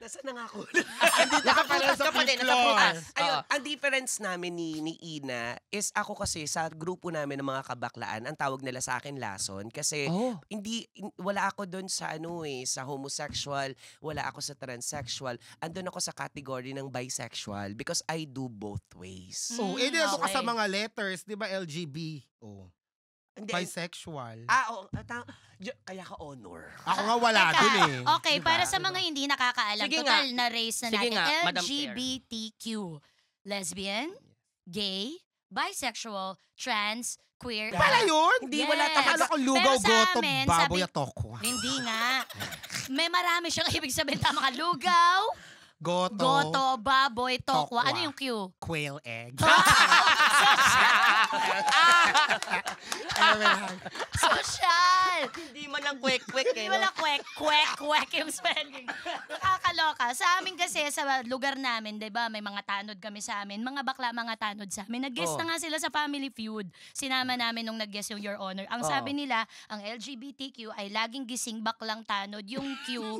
Nasaan na nga ako? Nakaputas ka pa din, nakaputas. Ayun, ang difference namin ni Ina is ako kasi sa grupo namin ng mga kabaklaan, ang tawag nila sa akin lason kasi wala ako doon sa sa homosexual, wala ako sa transsexual. Andun ako sa category ng bisexual because I do both ways. Ito ka sa mga letters, 'di ba LGB? Hindi, Bisexual. kaya ka honor. Ako nga wala dun eh. Okay, Diba? para sa mga hindi nakakaalam, Sige total nga. na race na Sige natin, nga, Madam Chair. LGBTQ. Lesbian, gay, bisexual, trans, queer. Pala yun? Hindi, wala Yes. Akala ko lugaw, Pero sa goto, amin, baboy sabi- at tokwa. Hindi nga. May marami siyang ibig sabihin. Tama ka, lugaw, goto, baboy, tokwa. Tokwa. Ano yung Q? Quail egg. Social! Hindi man lang kwek-kwek Hindi eh. wala kwek yung spelling. Nakakaloka. Sa amin kasi, sa lugar namin, di ba, may mga tanod kami sa amin. Mga bakla, mga tanod sa amin. Nag-guest na nga sila sa Family Feud. Sinama namin nung nag-guest yung Your Honor. Ang sabi nila, ang LGBTQ ay laging gising baklang tanod. Yung Q,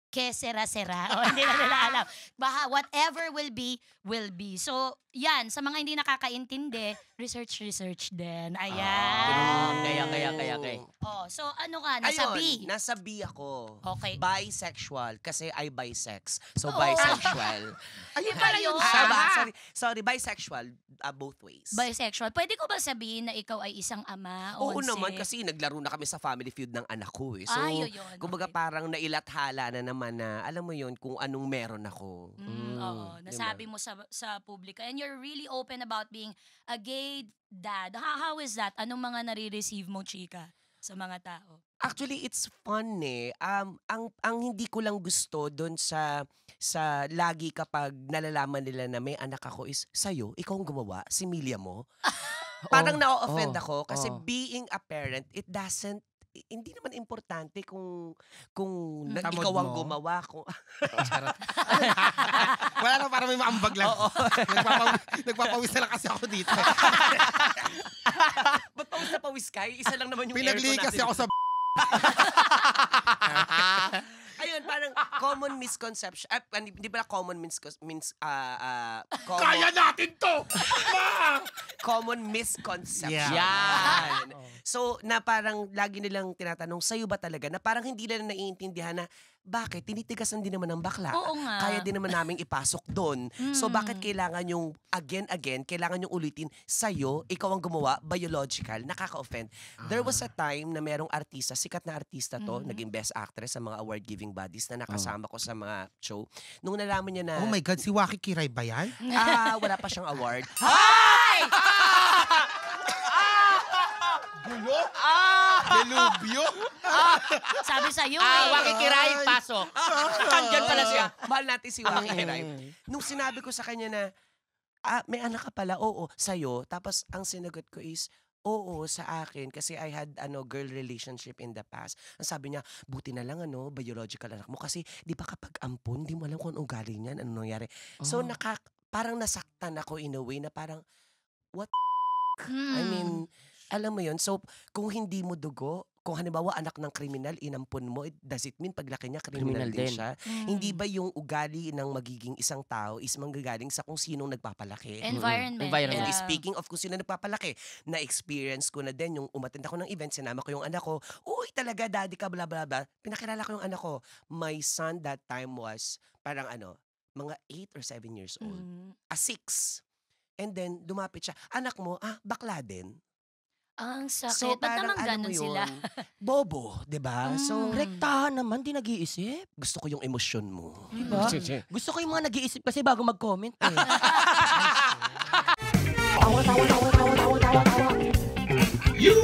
kesera-sera. Hindi na nila alam. Baka whatever will be, will be. So, yan. Sa mga hindi nakakaintindi, research din. Ayan. Kaya. So ano ka? Nasa B? Nasa B ako. Okay. Bisexual. Kasi I bisex. So, Oo. bisexual. Ayun pala yun. Sorry, bisexual. Both ways. Bisexual. Pwede ko ba sabihin na ikaw ay isang ama? Oo onse? naman, kasi naglaro na kami sa Family Feud ng anak ko eh. So, Ay, yun. kumbaga Okay. parang nailathala na naman na, alam mo yun, kung anong meron ako. Oo, nasabi mo sa publika. And you're really open about being a gay dad. How is that? Anong mga nare-receive mo, chika, sa mga tao? Actually, it's fun eh. Ang hindi ko lang gusto doon sa lagi kapag nalalaman nila na may anak ako is, sa'yo, ikaw ang gumawa, si Milia mo. Parang na-offend ako kasi being a parent, hindi naman importante kung Tamod ikaw ang mo? gumawa. Kung, Wala na, parang may maambag lang. Nagpapawis na lang kasi ako dito. ba't pawis na pawis ka? Isa lang naman yung Pinaglihi aircon kasi natin. ako sa Ayun, parang common misconception. Hindi pala common Kaya natin to! common misconception. Yan. So, na parang lagi nilang tinatanong, sa'yo ba talaga? Na parang hindi nila naiintindihan na, bakit? Tinitigasan din naman ng bakla. Oo nga. Kaya din naman namin ipasok doon. So, bakit kailangan yung, again, kailangan yung ulitin, sa'yo, ikaw ang gumawa, biological, nakaka-offend. There was a time na merong artista, sikat na artista to, naging best actress sa mga award-giving bodies na nakasama ko sa mga show. Nung nalaman niya na, Oh my God, si Waki Kiray ba yan? wala pa siyang award. Gulo? Delubyo? Sabi sa'yo Waki Kiray, pasok. Andyan pala siya. Mahal natin si Waki Kiray. Nung sinabi ko sa kanya na, may anak ka pala, oo, sa'yo. Tapos ang sinagot ko is, oo, sa akin. Kasi I had girl relationship in the past. Ang sabi niya, buti na lang biological anak mo. Kasi di ba kapag ampun, di mo alam kung anong ugali niyan, anong nangyari. So parang nasaktan ako in a way na parang, what I mean, alam mo yun. So kung hindi mo dugo, kung halimbawa anak ng kriminal, inampun mo, does it mean paglaki niya kriminal din siya? Hindi ba yung ugali ng magiging isang tao is manggagaling sa kung sinong nagpapalaki? Environment. And Yeah. speaking of kung sino nagpapalaki, na-experience ko na din yung umattend ako ng event, sinama ko yung anak ko, uy talaga daddy ka, bla bla bla. Pinakilala ko yung anak ko. My son that time was parang mga 8 or 7 years old. 6. And then dumapit siya, anak mo, bakla din. Ang sakit. So Ba't parang naman alam mo ganun sila? yun, bobo, 'di ba? So Rektahan naman, di nag-iisip. gusto ko yung emosyon mo. Diba? Gusto ko yung mga nag-iisip kasi bago mag-comment eh. You